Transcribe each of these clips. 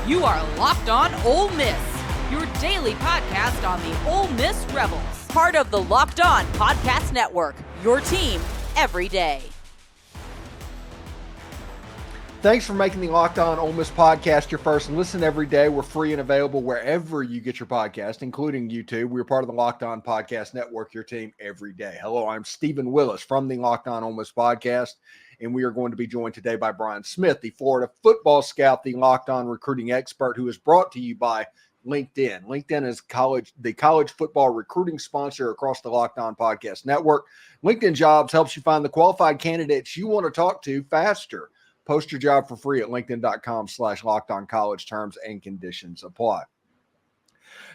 You are Locked On Ole Miss, your daily podcast on the Ole Miss Rebels. Part of the Locked On Podcast Network, your team every day. Thanks for making the Locked On Ole Miss podcast your first listen every day. We're free and available wherever you get your podcast, including YouTube. We're part of the Locked On Podcast Network, your team every day. Hello, I'm Steven Willis from the Locked On Ole Miss podcast, and we are going to be joined today by Brian Smith, the Florida football scout, the Locked On recruiting expert, who is brought to you by LinkedIn. LinkedIn is the college football recruiting sponsor across the Locked On Podcast Network. LinkedIn Jobs helps you find the qualified candidates you want to talk to faster. Post your job for free at linkedin.com/lockedoncollege. Terms and conditions apply.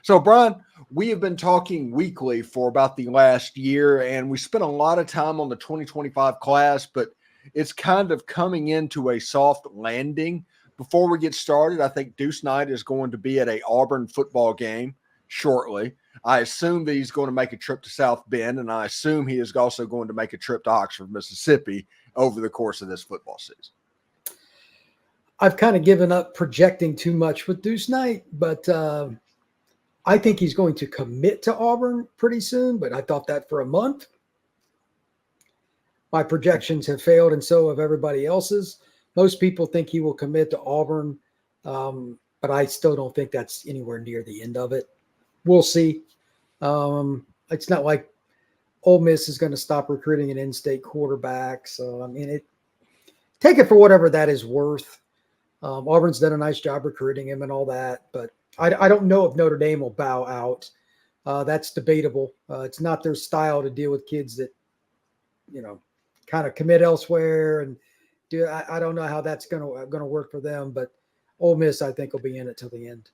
So, Brian, we have been talking weekly for about the last year, and we spent a lot of time on the 2025 class, but it's kind of coming into a soft landing. Before we get started, I think Deuce Knight is going to be at a Auburn football game shortly. I assume that he's going to make a trip to South Bend, and I assume he is also going to make a trip to Oxford, Mississippi over the course of this football season. I've kind of given up projecting too much with Deuce Knight, but I think he's going to commit to Auburn pretty soon, but I thought that for a month. My projections have failed, and so have everybody else's. Most people think he will commit to Auburn, but I still don't think that's anywhere near the end of it. We'll see. It's not like Ole Miss is going to stop recruiting an in-state quarterback. So, I mean, take it for whatever that is worth. Auburn's done a nice job recruiting him and all that, but I don't know if Notre Dame will bow out. That's debatable. It's not their style to deal with kids that, kind of commit elsewhere. And I don't know how that's going to work for them, but Ole Miss, I think, will be in it till the end.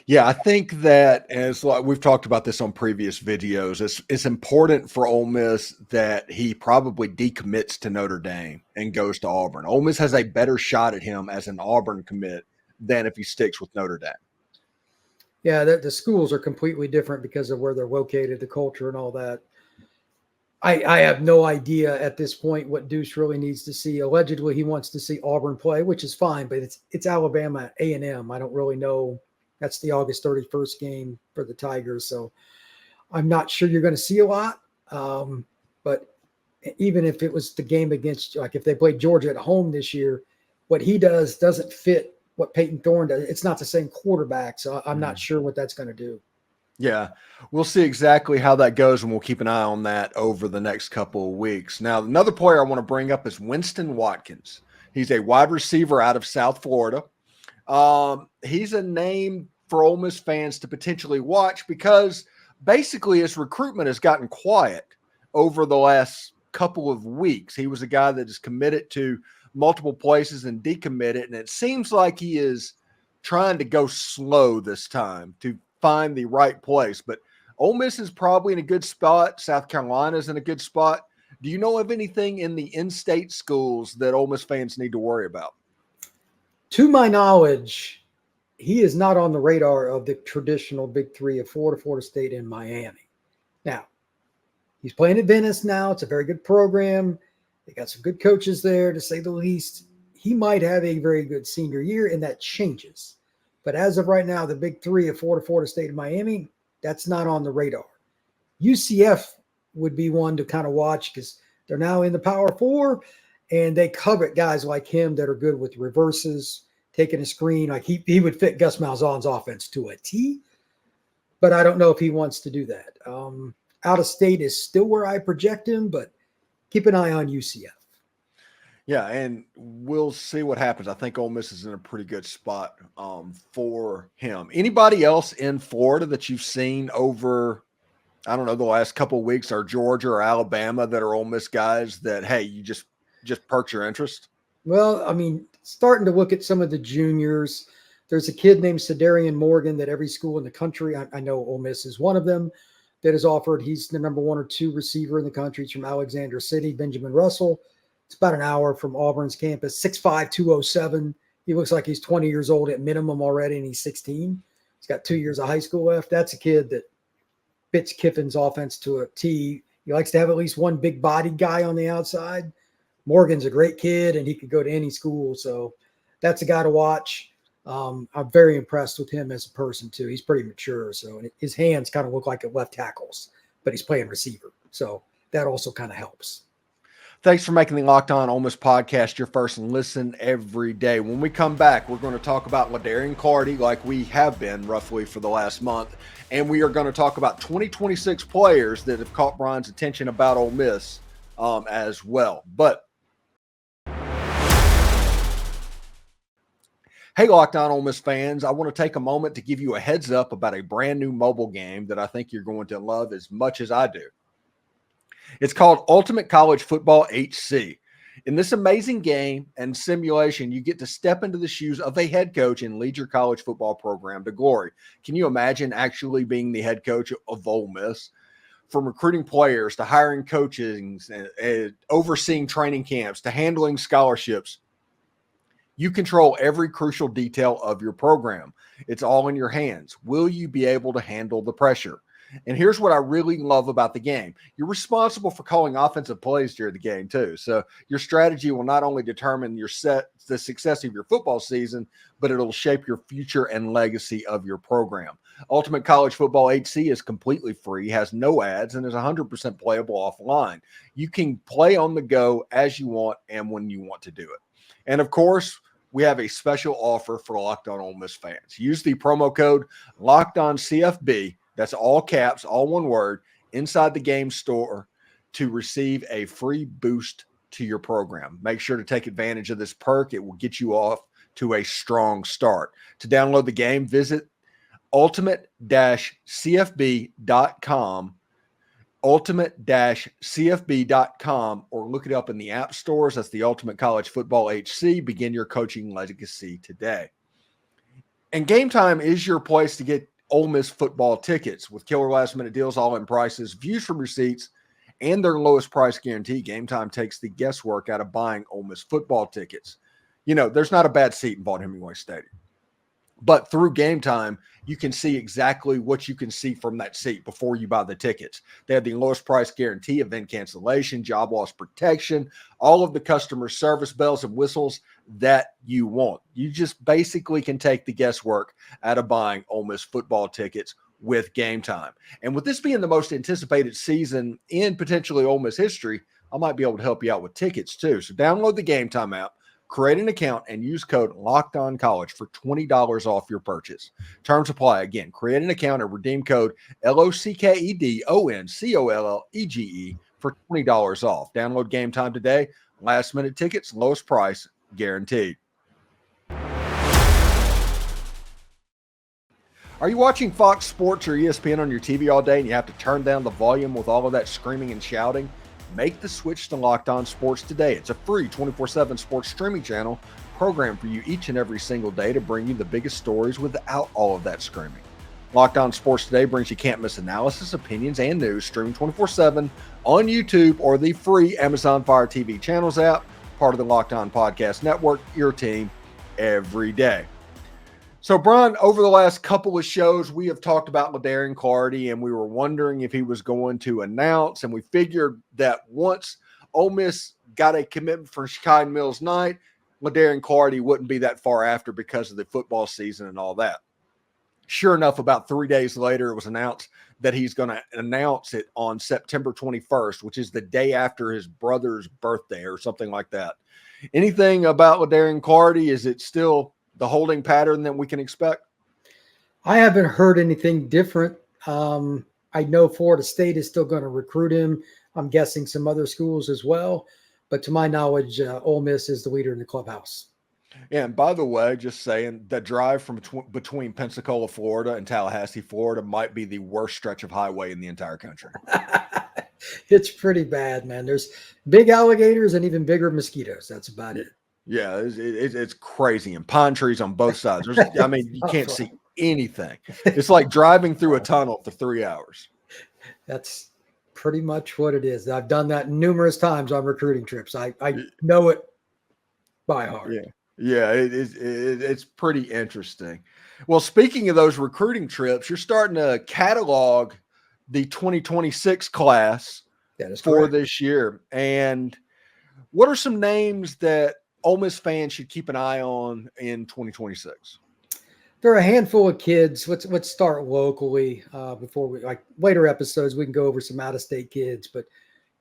Yeah, I think that, as we've talked about this on previous videos, it's important for Ole Miss that he probably decommits to Notre Dame and goes to Auburn. Ole Miss has a better shot at him as an Auburn commit than if he sticks with Notre Dame. Yeah, the schools are completely different because of where they're located, the culture and all that. I have no idea at this point what Deuce really needs to see. Allegedly, he wants to see Auburn play, which is fine, but it's Alabama A&M. I don't really know. That's the August 31st game for the Tigers. So I'm not sure you're going to see a lot. But even if it was the game against, like if they played Georgia at home this year, what he does doesn't fit what Peyton Thorne does. It's not the same quarterback. So I'm not sure what that's going to do. Yeah, we'll see exactly how that goes, and we'll keep an eye on that over the next couple of weeks. Now, another player I want to bring up is Winston Watkins. He's a wide receiver out of South Florida. He's a name for Ole Miss fans to potentially watch because basically his recruitment has gotten quiet over the last couple of weeks. He was a guy that is committed to multiple places and decommitted, and it seems like he is trying to go slow this time to find the right place. But Ole Miss is probably in a good spot. South Carolina is in a good spot. Do you know of anything in the in-state schools that Ole Miss fans need to worry about? To my knowledge, he is not on the radar of the traditional big three of Florida State, and Miami. Now, he's playing at Venice now. It's a very good program. They got some good coaches there, to say the least. He might have a very good senior year, and that changes. But as of right now, the big three of Florida State, and Miami, that's not on the radar. UCF would be one to kind of watch because they're now in the Power Four, and they covet guys like him that are good with reverses, taking a screen. Like he would fit Gus Malzahn's offense to a T, but I don't know if he wants to do that. Out of state is still where I project him, but keep an eye on UCF. Yeah, and we'll see what happens. I think Ole Miss is in a pretty good spot for him. Anybody else in Florida that you've seen over, I don't know, the last couple of weeks, or Georgia or Alabama, that are Ole Miss guys that, hey, you just perked your interest? Well, I mean, starting to look at some of the juniors. There's a kid named Sedarian Morgan that every school in the country, I know Ole Miss is one of them, that is offered. He's the number 1 or 2 receiver in the country. He's from Alexander City. Benjamin Russell. It's about an hour from Auburn's campus. 6'5", 207. He looks like he's 20 years old at minimum already, and he's 16. He's got 2 years of high school left. That's a kid that fits Kiffin's offense to a T. He likes to have at least one big-bodied guy on the outside. Morgan's a great kid, and he could go to any school. So that's a guy to watch. I'm very impressed with him as a person too. He's pretty mature. So and his hands kind of look like left tackles, but he's playing receiver. So that also kind of helps. Thanks for making the Locked On Ole Miss podcast your first listen every day. When we come back, we're going to talk about Ladarian Clardy like we have been roughly for the last month. And we are going to talk about 2026 players that have caught Brian's attention about Ole Miss as well. But hey, Locked On Ole Miss fans, I want to take a moment to give you a heads up about a brand new mobile game that I think you're going to love as much as I do. It's called Ultimate College Football HC. In this amazing game and simulation, you get to step into the shoes of a head coach and lead your college football program to glory. Can you imagine actually being the head coach of Ole Miss? From recruiting players to hiring coaches and overseeing training camps to handling scholarships, you control every crucial detail of your program. It's all in your hands. Will you be able to handle the pressure? And here's what I really love about the game. You're responsible for calling offensive plays during the game too. So your strategy will not only determine the success of your football season, but it'll shape your future and legacy of your program. Ultimate College Football HC is completely free, has no ads, and is 100% playable offline. You can play on the go as you want and when you want to do it. And of course, we have a special offer for Locked On Ole Miss fans. Use the promo code LOCKEDONCFB. That's all caps, all one word, inside the game store to receive a free boost to your program. Make sure to take advantage of this perk. It will get you off to a strong start. To download the game, visit ultimate-cfb.com, ultimate-cfb.com, or look it up in the app stores. That's the Ultimate College Football HC. Begin your coaching legacy today. And Game Time is your place to get Ole Miss football tickets with killer last-minute deals, all-in prices, views from receipts, and their lowest price guarantee. Game Time takes the guesswork out of buying Ole Miss football tickets. You know, there's not a bad seat in Vaught-Hemingway Stadium. But through Game Time, you can see exactly what you can see from that seat before you buy the tickets. They have the lowest price guarantee, event cancellation, job loss protection, all of the customer service bells and whistles that you want. You just basically can take the guesswork out of buying Ole Miss football tickets with Game Time. And with this being the most anticipated season in potentially Ole Miss history, I might be able to help you out with tickets too. So download the Game Time app, create an account, and use code LOCKEDONCollege for $20 off your purchase. Terms apply. Again, create an account and redeem code LOCKEDONCOLLEGE for $20 off. Download Game Time today. Last minute tickets, lowest price guaranteed. Are you watching Fox Sports or ESPN on your TV all day and you have to turn down the volume with all of that screaming and shouting? Make the switch to Locked On Sports today. It's a free 24/7 sports streaming channel programmed for you each and every single day to bring you the biggest stories without all of that screaming. Locked On Sports Today brings you can't-miss analysis, opinions, and news streaming 24/7 on YouTube or the free Amazon Fire TV channels app, part of the Locked On Podcast Network, your team every day. So, Brian, over the last couple of shows, we have talked about Ladarian Clardy, and we were wondering if he was going to announce, and we figured that once Ole Miss got a commitment from Chicago Mills Knight, Ladarian Clardy wouldn't be that far after because of the football season and all that. Sure enough, about 3 days later, it was announced that he's going to announce it on September 21st, which is the day after his brother's birthday or something like that. Anything about Ladarian Clardy? Is it still the holding pattern that we can expect? I haven't heard anything different. I know Florida State is still going to recruit him. I'm guessing some other schools as well. But to my knowledge, Ole Miss is the leader in the clubhouse. Yeah, and by the way, just saying, the drive from between Pensacola, Florida and Tallahassee, Florida might be the worst stretch of highway in the entire country. It's pretty bad, man. There's big alligators and even bigger mosquitoes. That's about it. Yeah, it's crazy. And pine trees on both sides. You can't see anything. It's like driving through a tunnel for 3 hours. That's pretty much what it is. I've done that numerous times on recruiting trips. I know it by heart. Yeah, it's pretty interesting. Well, speaking of those recruiting trips, you're starting to catalog the 2026 class for this year. And what are some names that Ole Miss fans should keep an eye on in 2026? There are a handful of kids. Let's start locally before we, like later episodes, we can go over some out-of-state kids. But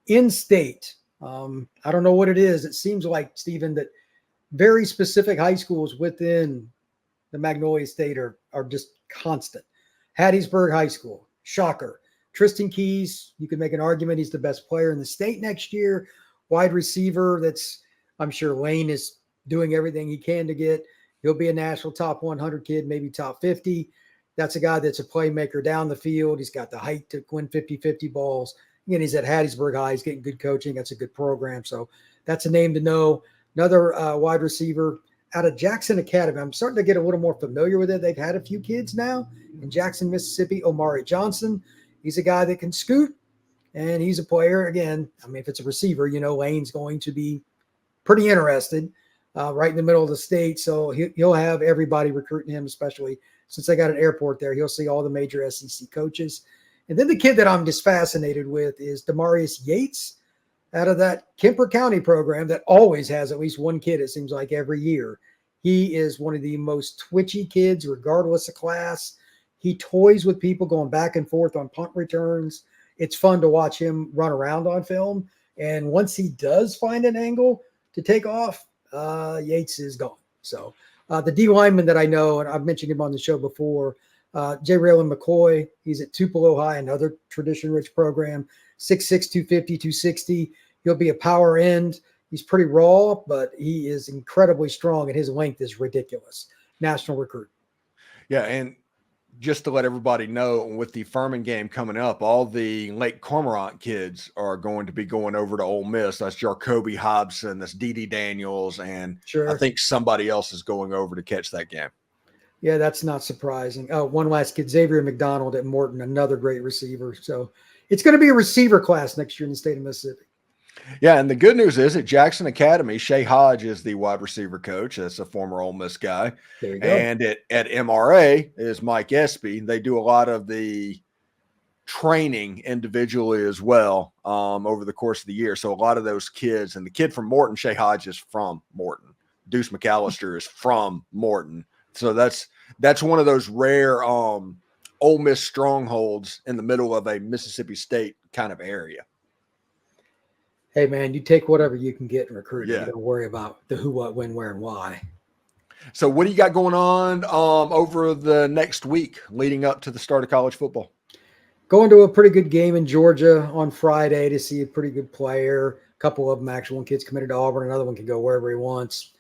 in-state, I don't know what it is. It seems like, Steven, that very specific high schools within the Magnolia State are just constant. Hattiesburg High School, shocker. Tristan Keys, you could make an argument he's the best player in the state next year. Wide receiver, I'm sure Lane is doing everything he can to get. He'll be a national top 100 kid, maybe top 50. That's a guy that's a playmaker down the field. He's got the height to win 50-50 balls. Again, he's at Hattiesburg High. He's getting good coaching. That's a good program. So that's a name to know. Another wide receiver out of Jackson Academy. I'm starting to get a little more familiar with it. They've had a few kids now in Jackson, Mississippi. Omari Johnson. He's a guy that can scoot, and he's a player. Again, I mean, if it's a receiver, Lane's going to be pretty interested right in the middle of the state. So he'll have everybody recruiting him, especially since they got an airport there. He'll see all the major SEC coaches. And then the kid that I'm just fascinated with is Demarius Yates out of that Kemper County program that always has at least one kid, it seems like, every year. He is one of the most twitchy kids, regardless of class. He toys with people going back and forth on punt returns. It's fun to watch him run around on film. And once he does find an angle to take off, Yates is gone. So the D lineman that I know, and I've mentioned him on the show before, J. Raylan McCoy, he's at Tupelo High, another tradition-rich program, 6'6", 250, 260. He'll be a power end. He's pretty raw, but he is incredibly strong, and his length is ridiculous. National recruit. Yeah, and just to let everybody know, with the Furman game coming up, all the Lake Cormorant kids are going to be going over to Ole Miss. That's Jacoby Hobson, that's Dee Daniels, and sure. I think somebody else is going over to catch that game. Yeah, that's not surprising. Oh, one last kid, Xavier McDonald at Morton, another great receiver. So it's going to be a receiver class next year in the state of Mississippi. Yeah, and the good news is at Jackson Academy, Shay Hodge is the wide receiver coach. That's a former Ole Miss guy. There you go. And at MRA is Mike Espy. They do a lot of the training individually as well over the course of the year. So a lot of those kids, and the kid from Morton, Shay Hodge, is from Morton. Deuce McAllister is from Morton. So that's one of those rare Ole Miss strongholds in the middle of a Mississippi State kind of area. Hey, man, you take whatever you can get in recruiting. Yeah. You don't worry about the who, what, when, where, and why. So what do you got going on over the next week leading up to the start of college football? Going to a pretty good game in Georgia on Friday to see a pretty good player. A couple of them, actually, one kid's committed to Auburn. Another one can go wherever he wants.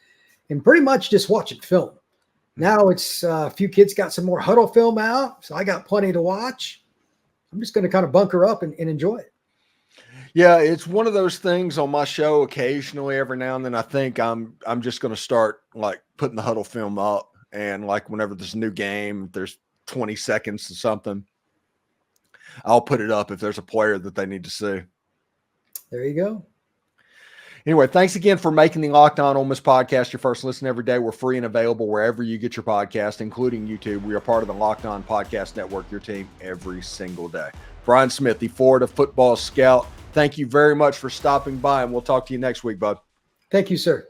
And pretty much just watching film. Now it's a few kids got some more huddle film out, so I got plenty to watch. I'm just going to kind of bunker up and enjoy it. Yeah, it's one of those things on my show occasionally, every now and then. I think I'm just going to start like putting the huddle film up, and like whenever there's a new game, if there's 20 seconds or something, I'll put it up if there's a player that they need to see. There you go. Anyway, thanks again for making the Locked On Ole Miss podcast your first listen every day. We're free and available wherever you get your podcast, including YouTube. We are part of the Locked On Podcast Network, your team every single day. Brian Smith, the Florida football scout, thank you very much for stopping by, and we'll talk to you next week, bud. Thank you, sir.